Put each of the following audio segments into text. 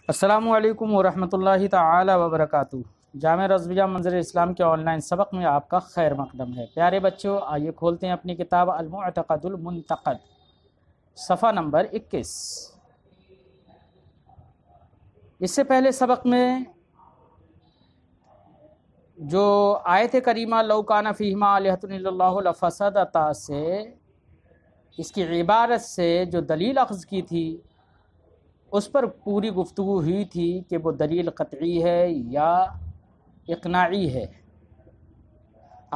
السلام علیکم ورحمۃ اللہ تعالی وبرکاتہ۔ جامع رضویہ منظر اسلام کے آن لائن سبق میں آپ کا خیر مقدم ہے۔ پیارے بچوں، آئیے کھولتے ہیں اپنی کتاب المعتقد المنتقد، صفحہ نمبر 21۔ اس سے پہلے سبق میں جو آیت کریمہ لو کان فیہما آلہۃ الا اللہ لفسدتا سے اس کی عبارت سے جو دلیل اخذ کی تھی، اس پر پوری گفتگو ہوئی تھی کہ وہ دلیل قطعی ہے یا اقناعی ہے۔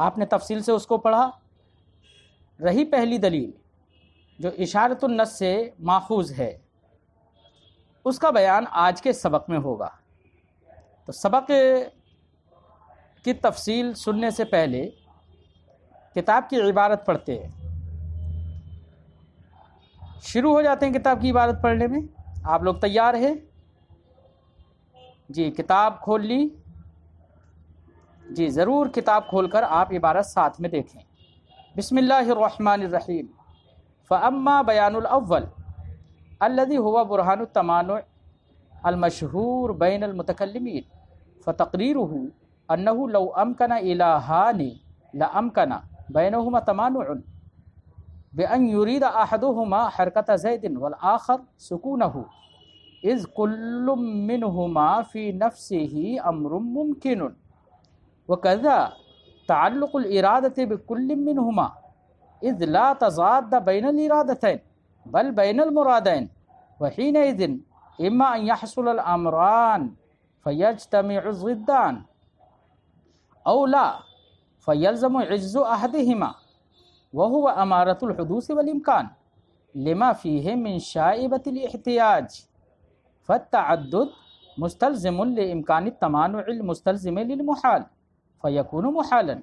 آپ نے تفصیل سے اس کو پڑھا۔ رہی پہلی دلیل جو اشارۃ النص سے ماخوذ ہے، اس کا بیان آج کے سبق میں ہوگا۔ تو سبق کی تفصیل سننے سے پہلے کتاب کی عبارت پڑھتے ہیں۔ شروع ہو جاتے ہیں کتاب کی عبارت پڑھنے میں۔ آپ لوگ تیار ہیں؟ جی، کتاب کھول لی؟ جی ضرور کتاب کھول کر آپ عبارت ساتھ میں دیکھیں۔ بسم اللہ الرحمن الرحیم۔ فاما بیان الاول الذي هو برهان التمانع المشهور بين المتكلمين فتقريره انه لو امكن الهان لامكن بينهما تمانع بأن يريد أحدهما حركة زيد والآخر سكونه إذ كل منهما في نفسه أمر ممكن وكذا تعلق الإرادة بكل منهما إذ لا تضاد بين الإرادتين بل بين المرادين وحينئذ إما أن يحصل الأمران فيجتمع الضدان أو لا فيلزم عجز أحدهما وهو أمارة الحدوث والإمكان لما فيه من شائبة الاحتياج فالتعدد مستلزم لإمكان التمانع المستلزم للمحال فيكون محالا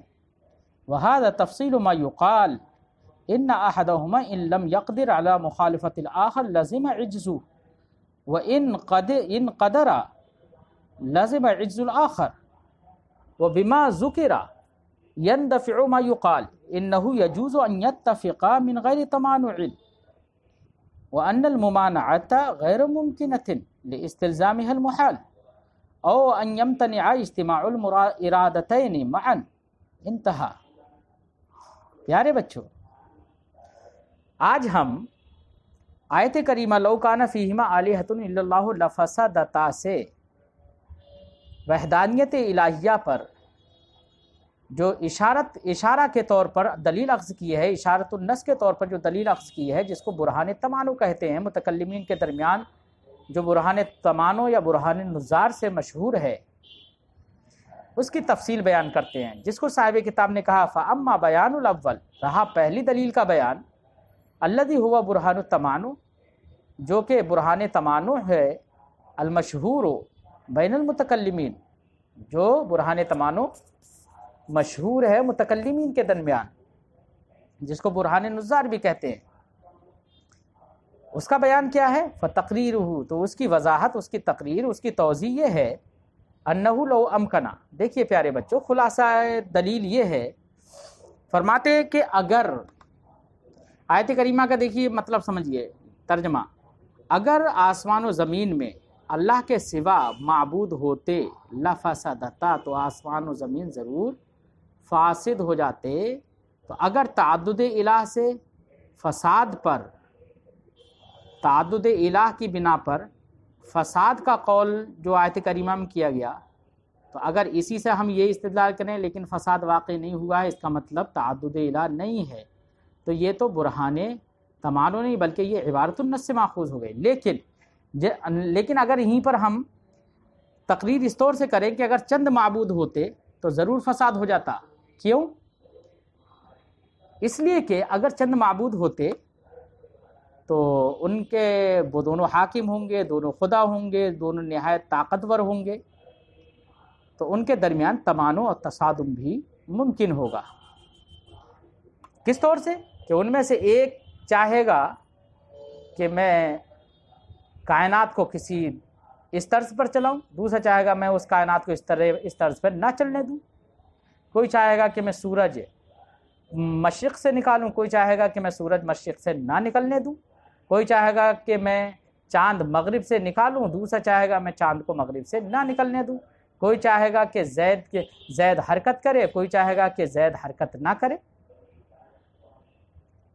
وهذا تفصيل ما يقال إن أحدهما إن لم يقدر على مخالفة الآخر لزم عجزه وإن قدر لزم عجز الآخر وبما ذكر يندفع ما يقال إنه يجوز أن يتفقا من غير تمانع وأن الممانعة غير ممكنة لاستلزامها المحال أو أن يمتنع اجتماع الإرادتين معا انتہا۔ پیارے بچوں، آج ہم آیت کریمہ لو کان فیہما آلہۃ الا اللہ لفسدتا سے وحدانیت الہیہ پر جو اشارہ کے طور پر دلیل اخذ کی ہے، اشارۃ النص کے طور پر جو دلیل اخذ کی ہے، جس کو برہان تمانع کہتے ہیں، متکلمین کے درمیان جو برہان تمانع یا برہان نظار سے مشہور ہے، اس کی تفصیل بیان کرتے ہیں، جس کو صاحب کتاب نے کہا فاما بیان الاول، رہا پہلی دلیل کا بیان، الذی ہوا برہان التمانع، جو کہ برہان تمانع ہے، المشہور بین المتکلمین، جو برہان تمانع مشہور ہے متکلمین کے درمیان، جس کو برہان نظار بھی کہتے ہیں، اس کا بیان کیا ہے؟ فتقریرہ، تو اس کی وضاحت، اس کی تقریر، اس کی توضیح یہ ہے، انہ لو امکنا، دیکھیے پیارے بچوں، خلاصہ دلیل یہ ہے، فرماتے ہیں کہ اگر، آیت کریمہ کا دیکھیے مطلب سمجھیے، ترجمہ، اگر آسمان و زمین میں اللہ کے سوا معبود ہوتے لفسدتا، تو آسمان و زمین ضرور فاسد ہو جاتے۔ تو اگر تعدد الہ سے فساد پر، تعدد الہ کی بنا پر فساد کا قول جو آیت کریمہ میں کیا گیا، تو اگر اسی سے ہم یہ استدلال کریں لیکن فساد واقع نہیں ہوا ہے، اس کا مطلب تعدد الہ نہیں ہے، تو یہ تو برہان تمانع نہیں بلکہ یہ عبارۃ النص سے ماخوذ ہو گئی۔ لیکن اگر یہیں پر ہم تقریر اس طور سے کریں کہ اگر چند معبود ہوتے تو ضرور فساد ہو جاتا۔ کیوں؟ اس لیے کہ اگر چند معبود ہوتے تو ان کے وہ دونوں حاکم ہوں گے، دونوں خدا ہوں گے، دونوں نہایت طاقتور ہوں گے، تو ان کے درمیان تمانع اور تصادم بھی ممکن ہوگا۔ کس طور سے؟ کہ ان میں سے ایک چاہے گا کہ میں کائنات کو کسی اس طرز پر چلاؤں، دوسرا چاہے گا میں اس کائنات کو اس طرز پر نہ چلنے دوں، کوئی چاہے گا کہ میں سورج مشرق سے نکالوں، کوئی چاہے گا کہ میں سورج مشرق سے نہ نکلنے دوں، کوئی چاہے گا کہ میں چاند مغرب سے نکالوں، دوسرا چاہے گا میں چاند کو مغرب سے نہ نکلنے دوں، کوئی چاہے گا کہ زید حرکت کرے، کوئی چاہے گا کہ زید حرکت نہ کرے۔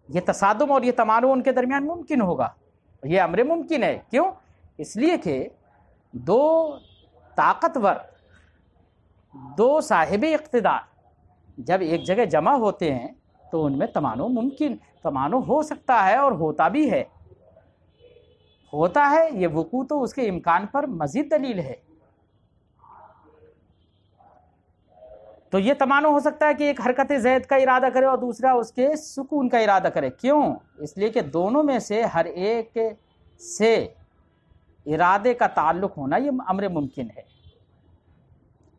یہ تصادم اور یہ تمانع ان کے درمیان ممکن ہوگا، یہ امر ممکن ہے۔ کیوں؟ اس لیے کہ دو طاقتور، دو صاحب اقتدار جب ایک جگہ جمع ہوتے ہیں تو ان میں تمانع ہو سکتا ہے، اور ہوتا بھی ہے، ہوتا ہے۔ یہ وقوع تو اس کے امکان پر مزید دلیل ہے۔ تو یہ تمانع ہو سکتا ہے کہ ایک حرکت زید کا ارادہ کرے اور دوسرا اس کے سکون کا ارادہ کرے۔ کیوں؟ اس لیے کہ دونوں میں سے ہر ایک سے ارادے کا تعلق ہونا یہ امر ممکن ہے۔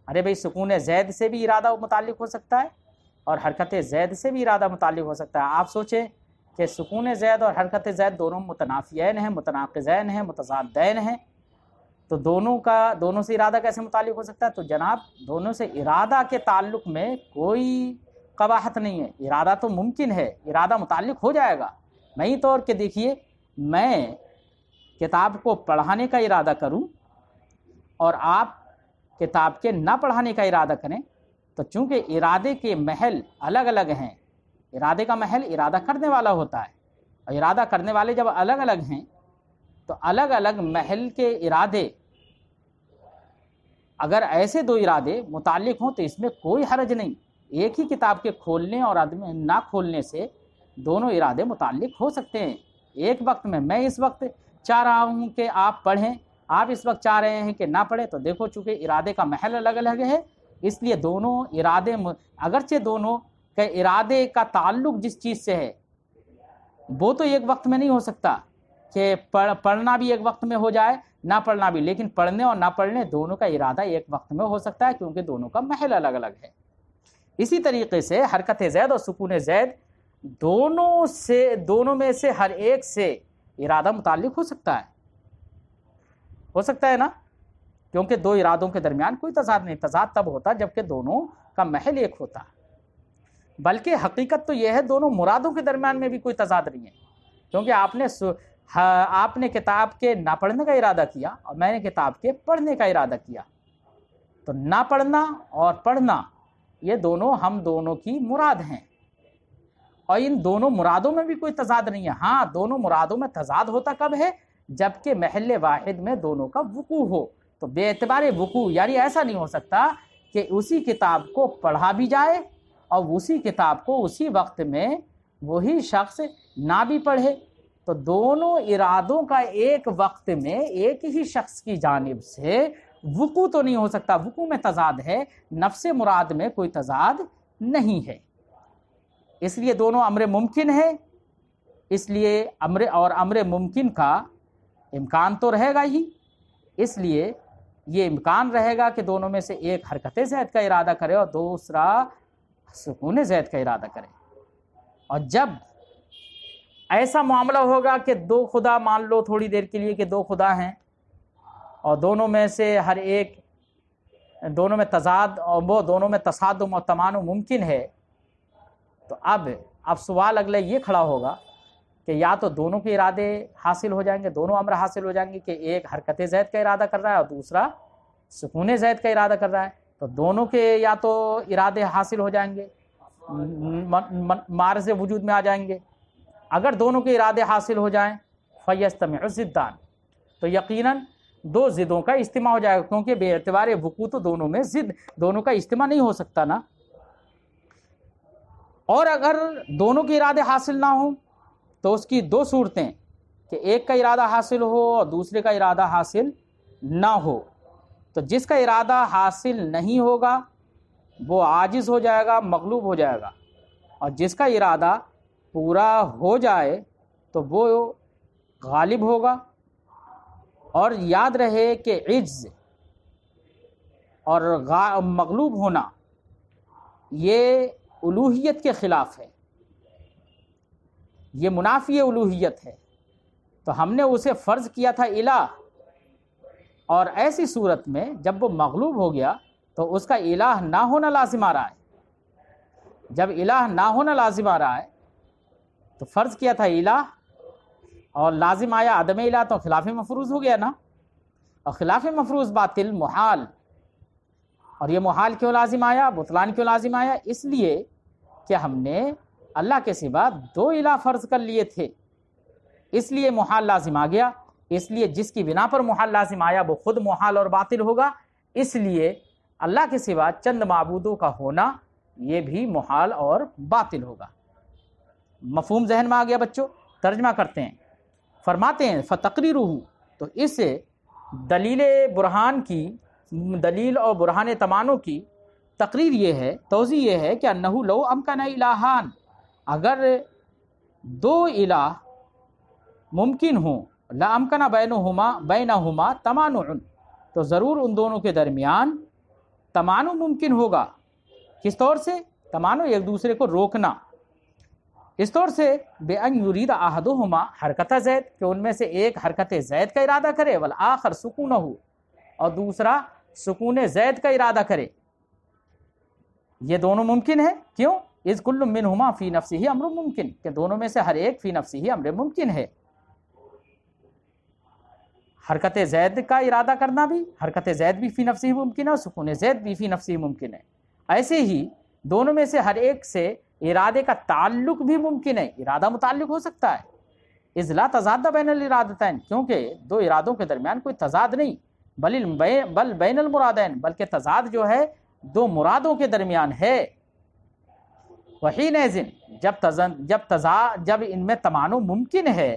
ارے بھئی، سکون زید سے بھی ارادہ متعلق ہو سکتا ہے اور حرکت زید سے بھی ارادہ متعلق ہو سکتا ہے۔ آپ سوچیں کہ سکون زید اور حرکت زید دونوں متنافیین ہیں، متناقضین ہیں، متضادین ہیں، تو دونوں سے ارادہ کیسے متعلق ہو سکتا ہے؟ تو جناب دونوں سے ارادہ کے تعلق میں کوئی قباحت نہیں ہے، ارادہ تو ممکن ہے، ارادہ متعلق ہو جائے گا۔ نئی طور کہ دیکھیے، میں کتاب کو پڑھانے کا ارادہ کروں اور آپ کتاب کے نہ پڑھانے کا ارادہ کریں، تو چونکہ ارادے کے محل الگ الگ ہیں، ارادے کا محل ارادہ کرنے والا ہوتا ہے، اور ارادہ کرنے والے جب الگ الگ ہیں تو الگ الگ محل کے ارادے، اگر ایسے دو ارادے متعلق ہوں تو اس میں کوئی حرج نہیں۔ ایک ہی کتاب کے کھولنے اور نہ کھولنے سے دونوں ارادے متعلق ہو سکتے ہیں۔ ایک وقت میں اس وقت چاہ رہا ہوں کہ آپ پڑھیں، آپ اس وقت چاہ رہے ہیں کہ نہ پڑھیں، تو دیکھو چونکہ ارادے کا محل الگ الگ ہے، اس لیے دونوں ارادے، اگرچہ دونوں کے ارادے کا تعلق جس چیز سے ہے وہ تو ایک وقت میں نہیں ہو سکتا کہ پڑھنا بھی ایک وقت میں ہو جائے، نہ پڑھنا بھی، لیکن پڑھنے اور نہ پڑھنے دونوں کا ارادہ ایک وقت میں ہو سکتا ہے، کیونکہ دونوں کا محل الگ الگ ہے۔ اسی طریقے سے حرکت زید اور سکون زید دونوں میں سے ہر ایک سے ارادہ متعلق ہو سکتا ہے نا، کیونکہ دو ارادوں کے درمیان کوئی تضاد نہیں۔ تضاد تب ہوتا جبکہ دونوں کا محل ایک ہوتا، بلکہ حقیقت تو یہ ہے دونوں مرادوں کے درمیان میں بھی کوئی تضاد نہیں ہے، کیونکہ آپ نے کتاب کے نہ پڑھنے کا ارادہ کیا اور میں نے کتاب کے پڑھنے کا ارادہ کیا، تو نہ پڑھنا اور پڑھنا یہ دونوں ہم دونوں کی مراد ہیں، اور ان دونوں مرادوں میں بھی کوئی تضاد نہیں ہے۔ ہاں، دونوں مرادوں میں تضاد ہوتا کب ہے؟ جبکہ محل واحد میں دونوں کا وقوع ہو۔ تو بے اعتبار وقوع، یعنی ایسا نہیں ہو سکتا کہ اسی کتاب کو پڑھا بھی جائے اور اسی کتاب کو اسی وقت میں وہی شخص نہ بھی پڑھے، تو دونوں ارادوں کا ایک وقت میں ایک ہی شخص کی جانب سے وقوع تو نہیں ہو سکتا۔ وقوع میں تضاد ہے، نفس مراد میں کوئی تضاد نہیں ہے، اس لیے دونوں امر ممکن ہے۔ اس لیے امر ممکن کا امکان تو رہے گا ہی، اس لیے یہ امکان رہے گا کہ دونوں میں سے ایک حرکت زید کا ارادہ کرے اور دوسرا سکون زید کا ارادہ کرے۔ اور جب ایسا معاملہ ہوگا کہ دو خدا مان لو تھوڑی دیر کے لیے کہ دو خدا ہیں اور دونوں میں سے ہر ایک، دونوں میں تضاد اور وہ دونوں میں تصادم اور تمانع ممکن ہے، تو اب سوال اگلا یہ کھڑا ہوگا کہ یا تو دونوں کے ارادے حاصل ہو جائیں گے، دونوں امر حاصل ہو جائیں گے کہ ایک حرکت زید کا ارادہ کر رہا ہے اور دوسرا سکون زید کا ارادہ کر رہا ہے، تو دونوں کے یا تو ارادے حاصل ہو جائیں گے، معرض وجود میں آ جائیں گے۔ اگر دونوں کے ارادے حاصل ہو جائیں فیجتمع الضدان، تو یقیناً دو ضدوں کا اجتماع ہو جائے گا، کیونکہ بے اعتبار وقوع تو دونوں کا اجتماع نہیں ہو سکتا نا۔ اور اگر دونوں کے ارادے حاصل نہ ہوں تو اس کی دو صورتیں، کہ ایک کا ارادہ حاصل ہو اور دوسرے کا ارادہ حاصل نہ ہو۔ تو جس کا ارادہ حاصل نہیں ہوگا وہ عاجز ہو جائے گا، مغلوب ہو جائے گا، اور جس کا ارادہ پورا ہو جائے تو وہ غالب ہوگا۔ اور یاد رہے کہ عجز اور مغلوب ہونا یہ الوہیت کے خلاف ہے، یہ منافی الوہیت ہے، تو ہم نے اسے فرض کیا تھا الہ، اور ایسی صورت میں جب وہ مغلوب ہو گیا تو اس کا الہ نہ ہونا لازم آ رہا ہے۔ جب الہ نہ ہونا لازم آ رہا ہے تو فرض کیا تھا الہ، اور لازم آیا عدم الہ تو خلاف مفروض ہو گیا نا، اور خلاف مفروض باطل محال. اور یہ محال کیوں لازم آیا، بطلان کیوں لازم آیا؟ اس لیے کہ ہم نے اللہ کے سوا دو الہ فرض کر لیے تھے، اس لیے محال لازم آ گیا. اس لیے جس کی بنا پر محال لازم آیا وہ خود محال اور باطل ہوگا، اس لیے اللہ کے سوا چند معبودوں کا ہونا یہ بھی محال اور باطل ہوگا. مفہوم ذہن میں آ گیا بچوں؟ ترجمہ کرتے ہیں. فرماتے ہیں فتقریرہ، تو اس دلیل برہان کی، دلیل اور برہان تمانو کی تقریر یہ ہے، توضیح یہ ہے کہ انہو لو امکن الہان، اگر دو الہ ممکن ہوں، لا امکن بینہما تمانع، تو ضرور ان دونوں کے درمیان تمانع ممکن ہوگا. کس طور سے؟ تمانع ایک دوسرے کو روکنا. اس طور سے بے ان یرید احدہما حرکت زید، کہ ان میں سے ایک حرکت زید کا ارادہ کرے، والآخر سکونہ، اور دوسرا سکون زید کا ارادہ کرے. یہ دونوں ممکن ہے. کیوں؟ اذ کل منہما فی نفسہ امر ممکن، کہ دونوں میں سے ہر ایک فی نفسہ امر ممکن ہے. حرکت زید کا ارادہ کرنا بھی، حرکت زید بھی فی نفسہ ممکن ہے، اور سکون زید بھی فی نفسہ ممکن ہے. ایسے ہی دونوں میں سے ہر ایک سے ارادے کا تعلق بھی ممکن ہے، ارادہ متعلق ہو سکتا ہے. اذ لا تضاد بین الارادتین، کیونکہ دو ارادوں کے درمیان کوئی تضاد نہیں، بل بین المرادین، بلکہ تضاد جو ہے دو مرادوں کے درمیان ہے. وحینئذ، جب ان میں تمانع ممکن ہے،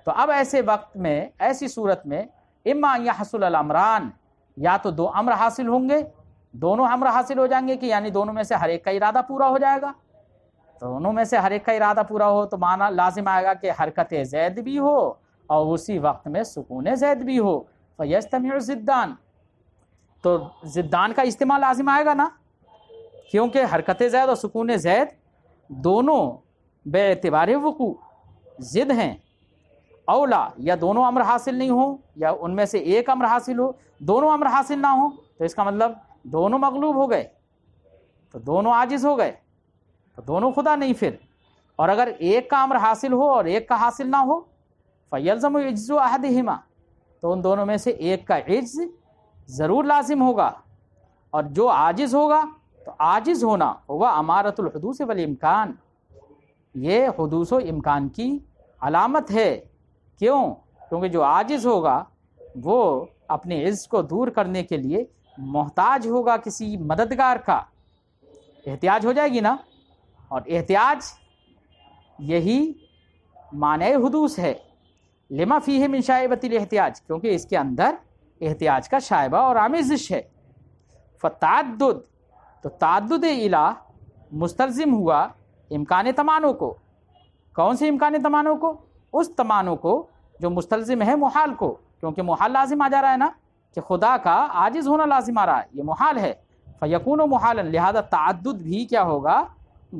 تو اب ایسے وقت میں، ایسی صورت میں، اما ان یحصل الامران، یا تو دو امر حاصل ہوں گے، دونوں امر حاصل ہو جائیں گے، کہ یعنی دونوں میں سے ہر ایک کا ارادہ پورا ہو جائے گا. دونوں میں سے ہر ایک کا ارادہ پورا ہو تو معنی لازم آئے گا کہ حرکت زید بھی ہو اور اسی وقت میں سکون زید بھی ہو. فیجتمع الضدان، تو ضدان کا اجتماع لازم آئے گا نا، کیونکہ حرکت زید اور سکون زید دونوں بے اعتبار وقوع ضد ہیں. اولا، یا دونوں امر حاصل نہیں ہوں، یا ان میں سے ایک امر حاصل ہو، دونوں امر حاصل نہ ہوں، تو اس کا مطلب دونوں مغلوب ہو گئے، تو دونوں عاجز ہو گئے، تو دونوں خدا نہیں پھر. اور اگر ایک کا امر حاصل ہو اور ایک کا حاصل نہ ہو، فیلزم عجز احدہما، تو ان دونوں میں سے ایک کا عجز ضرور لازم ہوگا. اور جو عاجز ہوگا، تو عاجز ہونا ہوگا امارۃ الحدوث والامکان، یہ حدوث و امکان کی علامت ہے. کیوں؟ کیونکہ جو عاجز ہوگا وہ اپنے عجز کو دور کرنے کے لیے محتاج ہوگا کسی مددگار کا، احتیاج ہو جائے گی نا. اور احتیاج یہی معنی حدوث ہے. لما فیہ من شائبۃ الاحتیاج، کیونکہ اس کے اندر احتیاج کا شائبہ اور آمیزش ہے. فتعدد، تو تعدد الہ مستلزم ہوا امکان تمانع کو. کون سے امکان تمانع کو؟ اس تمانع کو جو مستلزم ہے محال کو، کیونکہ محال لازم آ جا رہا ہے نا، کہ خدا کا عاجز ہونا لازم آ رہا ہے، یہ محال ہے. فیکون محالا، لہذا تعدد بھی کیا ہوگا؟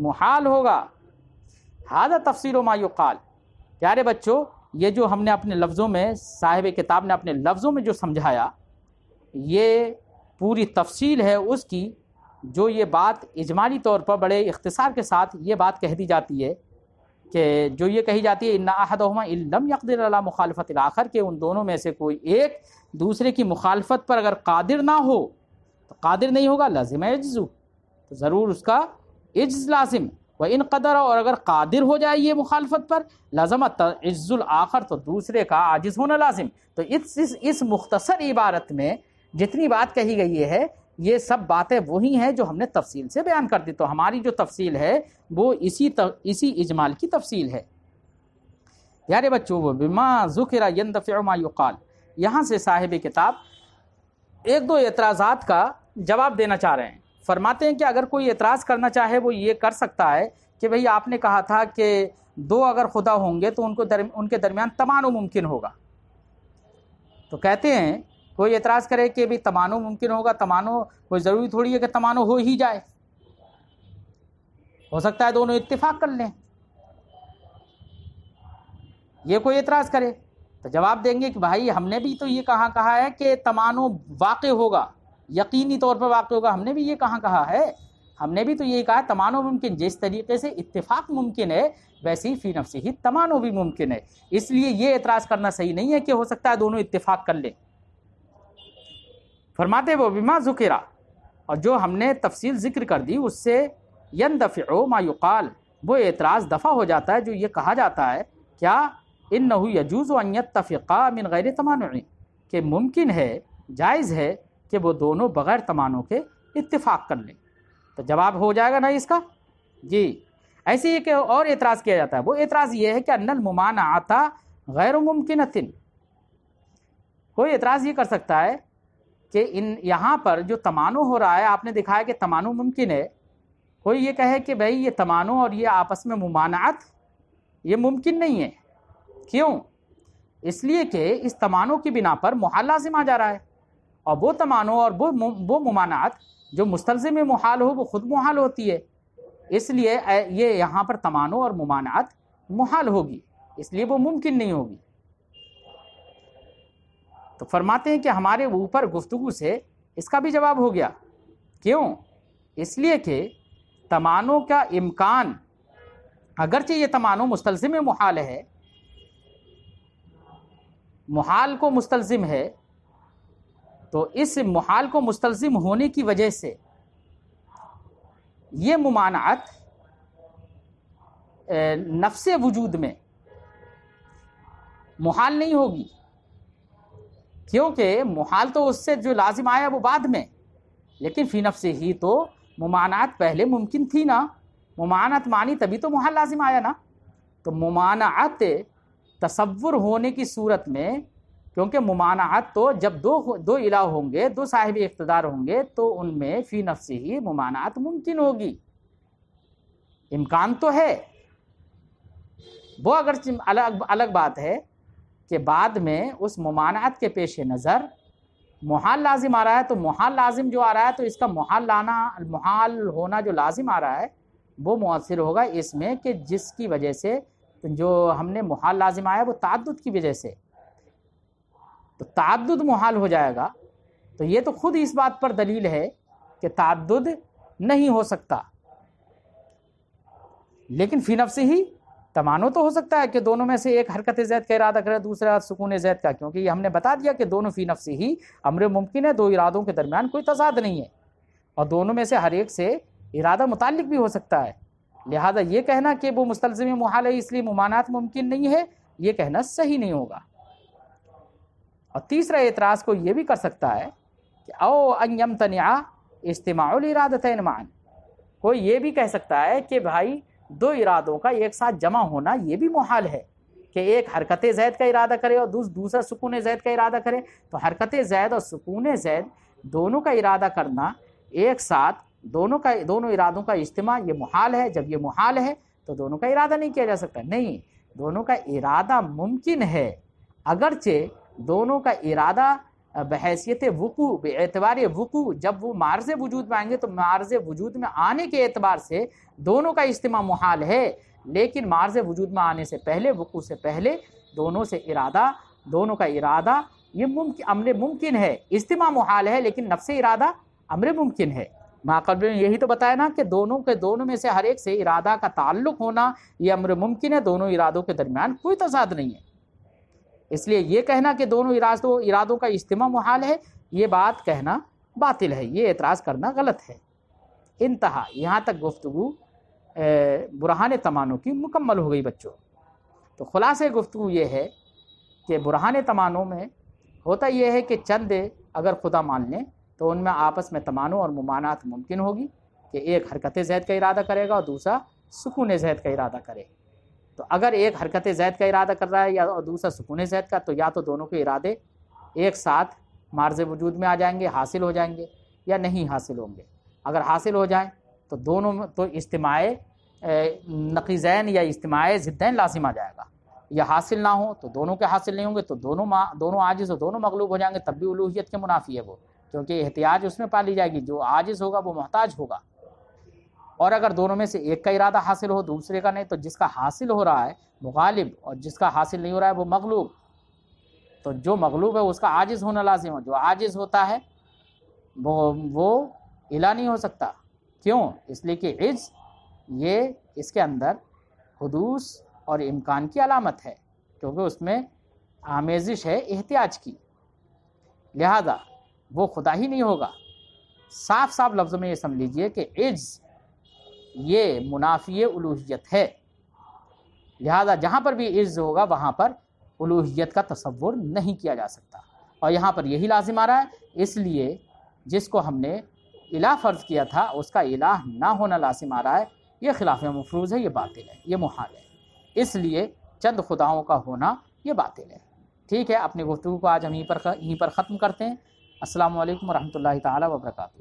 محال ہوگا. ھذا تفسیر ما یقال. پیارے بچوں، یہ جو ہم نے اپنے لفظوں میں، صاحب کتاب نے اپنے لفظوں میں جو سمجھایا، یہ پوری تفصیل ہے اس کی، جو یہ بات اجمالی طور پر بڑے اختصار کے ساتھ یہ بات کہہ دی جاتی ہے، کہ جو یہ کہی جاتی ہے ان احدہما ان لم یقدر علی مخالفت الاخر، کہ ان دونوں میں سے کوئی ایک دوسرے کی مخالفت پر اگر قادر نہ ہو، تو قادر نہیں ہوگا، لازم عجزو، تو ضرور اس کا عجز لازم. وَإِن قدر، اور اگر قادر ہو جائے یہ مخالفت پر، لازمت عجز الآخر، تو دوسرے کا عاجز ہونا لازم. تو اس مختصر عبارت میں جتنی بات کہی گئی ہے، یہ سب باتیں وہی ہیں جو ہم نے تفصیل سے بیان کر دی. تو ہماری جو تفصیل ہے وہ اسی اجمال کی تفصیل ہے. پیارے بچوں، بما ذکر يندفع ما يقال، یہاں سے صاحب کتاب ایک دو اعتراضات کا جواب دینا چاہ رہے ہیں. فرماتے ہیں کہ اگر کوئی اعتراض کرنا چاہے وہ یہ کر سکتا ہے کہ بھئی آپ نے کہا تھا کہ دو اگر خدا ہوں گے تو ان کے درمیان تمانع ممکن ہوگا. تو کہتے ہیں کوئی اعتراض کرے کہ بھی تمانع ممکن ہوگا، تمانع کوئی ضروری تھوڑی ہے کہ تمانع ہو ہی جائے، ہو سکتا ہے دونوں اتفاق کر لیں. یہ کوئی اعتراض کرے تو جواب دیں گے کہ بھائی ہم نے بھی تو یہ کہا ہے کہ تمانع واقع ہوگا، یقینی طور پر واقع ہوگا، ہم نے بھی یہ کہا ہے. ہم نے بھی تو یہی کہا تمانو ممکن، جس طریقے سے اتفاق ممکن ہے ویسے ہی فی نفسی ہی تمانو بھی ممکن ہے، اس لیے یہ اعتراض کرنا صحیح نہیں ہے کہ ہو سکتا ہے دونوں اتفاق کر لیں۔ فرماتے وہ بما ذکرہ، اور جو ہم نے تفصیل ذکر کر دی اس سے یندفع ما یقال، وہ اعتراض دفع ہو جاتا ہے جو یہ کہا جاتا ہے کیا انہ یجوز ان یتفقا من غیر تمانع، کہ ممکن ہے، جائز ہے کہ وہ دونوں بغیر تمانع کے اتفاق کر لیں۔ تو جواب ہو جائے گا نا اس کا جی۔ ایسے ہی کہ اور اعتراض کیا جاتا ہے، وہ اعتراض یہ ہے کہ ان الممانعۃ غیر ممکنۃ، کوئی اعتراض یہ کر سکتا ہے کہ یہاں پر جو تمانع ہو رہا ہے آپ نے دکھایا کہ تمانع ممکن ہے، کوئی یہ کہے کہ بھائی یہ تمانع اور یہ آپس میں ممانعت یہ ممکن نہیں ہے، کیوں؟ اس لیے کہ اس تمانع کی بنا پر محال لازم آ جا رہا ہے، اور وہ تمانع اور وہ ممانعت جو مستلزم محال ہو وہ خود محال ہوتی ہے، اس لیے یہ یہاں پر تمانع اور ممانعت محال ہوگی، اس لیے وہ ممکن نہیں ہوگی۔ تو فرماتے ہیں کہ ہمارے اوپر گفتگو سے اس کا بھی جواب ہو گیا، کیوں؟ اس لیے کہ تمانع کا امکان، اگرچہ یہ تمانع مستلزم محال ہے، محال کو مستلزم ہے، تو اس محال کو مستلزم ہونے کی وجہ سے یہ ممانعت نفس وجود میں محال نہیں ہوگی، کیونکہ محال تو اس سے جو لازم آیا وہ بعد میں، لیکن فی نفس ہی تو ممانعت پہلے ممکن تھی نا، ممانعت مانی تبھی تو محال لازم آیا نا۔ تو ممانعت تصور ہونے کی صورت میں، کیونکہ ممانعت تو جب دو الہ ہوں گے، دو صاحب اقتدار ہوں گے، تو ان میں فی نفس ہی ممانعت ممکن ہوگی، امکان تو ہے۔ وہ اگر الگ بات ہے کہ بعد میں اس ممانعت کے پیش نظر محال لازم آ رہا ہے، تو محال لازم جو آ رہا ہے تو اس کا محال ہونا جو لازم آ رہا ہے وہ مؤثر ہوگا اس میں کہ جس کی وجہ سے جو ہم نے محال لازم آیا وہ تعدد کی وجہ سے، تو تعدد محال ہو جائے گا، تو یہ تو خود اس بات پر دلیل ہے کہ تعدد نہیں ہو سکتا، لیکن فی نفس ہی تمانع تو ہو سکتا ہے کہ دونوں میں سے ایک حرکت زید کا ارادہ کرے دوسرا سکون زید کا، کیونکہ یہ ہم نے بتا دیا کہ دونوں فی نفس ہی امر ممکن ہے، دو ارادوں کے درمیان کوئی تضاد نہیں ہے، اور دونوں میں سے ہر ایک سے ارادہ متعلق بھی ہو سکتا ہے، لہذا یہ کہنا کہ وہ مستلزم محال ہے اس لیے ممانعت ممکن نہیں ہے، یہ کہنا صحیح نہیں ہوگا۔ اور تیسرا اعتراض کو یہ بھی کر سکتا ہے کہ او ان یمتنع اجتماع الارادتین معا، کوئی یہ بھی کہہ سکتا ہے کہ بھائی دو ارادوں کا ایک ساتھ جمع ہونا یہ بھی محال ہے، کہ ایک حرکت زید کا ارادہ کرے اور دوسرا سکون زید کا ارادہ کرے، تو حرکت زید اور سکون زید دونوں کا ارادہ کرنا ایک ساتھ، دونوں ارادوں کا اجتماع یہ محال ہے۔ جب یہ محال ہے تو دونوں کا ارادہ نہیں کیا جا سکتا، نہیں، دونوں کا ارادہ ممکن ہے، اگرچہ دونوں کا ارادہ بحیثیت وقوع، باعتبار وقوع، جب وہ معرض وجود میں آئیں گے تو معرض وجود میں آنے کے اعتبار سے دونوں کا اجتماع محال ہے، لیکن معرض وجود میں آنے سے پہلے، وقوع سے پہلے دونوں کا ارادہ یہ امر ممکن ہے، اجتماع محال ہے لیکن نفس ارادہ امر ممکن ہے۔ ماقبل نے یہی تو بتایا نا کہ دونوں میں سے ہر ایک سے ارادہ کا تعلق ہونا یہ امر ممکن ہے، دونوں ارادوں کے درمیان کوئی تضاد نہیں ہے، اس لیے یہ کہنا کہ دونوں ارادوں کا اجتماع محال ہے یہ بات کہنا باطل ہے، یہ اعتراض کرنا غلط ہے۔ انتہا، یہاں تک گفتگو برہان تمانع کی مکمل ہو گئی بچوں۔ تو خلاصہ گفتگو یہ ہے کہ برہان تمانع میں ہوتا یہ ہے کہ چند اگر خدا مان لیں تو ان میں آپس میں تمانع اور ممانعت ممکن ہوگی، کہ ایک حرکت زید کا ارادہ کرے گا اور دوسرا سکون زید کا ارادہ کرے، تو اگر ایک حرکت زید کا ارادہ کر رہا ہے یا دوسرا سکون زید کا، تو یا تو دونوں کے ارادے ایک ساتھ معرض وجود میں آ جائیں گے، حاصل ہو جائیں گے، یا نہیں حاصل ہوں گے۔ اگر حاصل ہو جائیں تو دونوں تو اجتماع نقیضین یا اجتماع ضدین لازم آ جائے گا، یا حاصل نہ ہو تو دونوں کے حاصل نہیں ہوں گے، تو دونوں عاجز ہو دونوں مغلوب ہو جائیں گے، تب بھی الوہیت کے منافی ہے وہ، کیونکہ احتیاج اس میں پالی جائے گی، جو عاجز ہوگا وہ محتاج ہوگا۔ اور اگر دونوں میں سے ایک کا ارادہ حاصل ہو دوسرے کا نہیں، تو جس کا حاصل ہو رہا ہے وہ غالب اور جس کا حاصل نہیں ہو رہا ہے وہ مغلوب، تو جو مغلوب ہے اس کا عاجز ہونا لازم ہے، جو عاجز ہوتا ہے وہ الہ نہیں ہو سکتا، کیوں؟ اس لیے کہ عجز یہ اس کے اندر حدوث اور امکان کی علامت ہے، کیونکہ اس میں آمیزش ہے احتیاج کی، لہذا وہ خدا ہی نہیں ہوگا۔ صاف صاف لفظوں میں یہ سمجھ لیجئے کہ عجز یہ منافی الوہیت ہے، لہذا جہاں پر بھی عجز ہوگا وہاں پر الوہیت کا تصور نہیں کیا جا سکتا، اور یہاں پر یہی لازم آ رہا ہے۔ اس لیے جس کو ہم نے الہ فرض کیا تھا اس کا الہ نہ ہونا لازم آ رہا ہے، یہ خلاف مفروض ہے، یہ باطل ہے، یہ محال ہے۔ اس لیے چند خداؤں کا ہونا یہ باطل ہے۔ ٹھیک ہے، اپنی گفتگو کو آج ہم یہیں پر ختم کرتے ہیں۔ السلام علیکم ورحمۃ اللہ تعالیٰ وبرکاتہ۔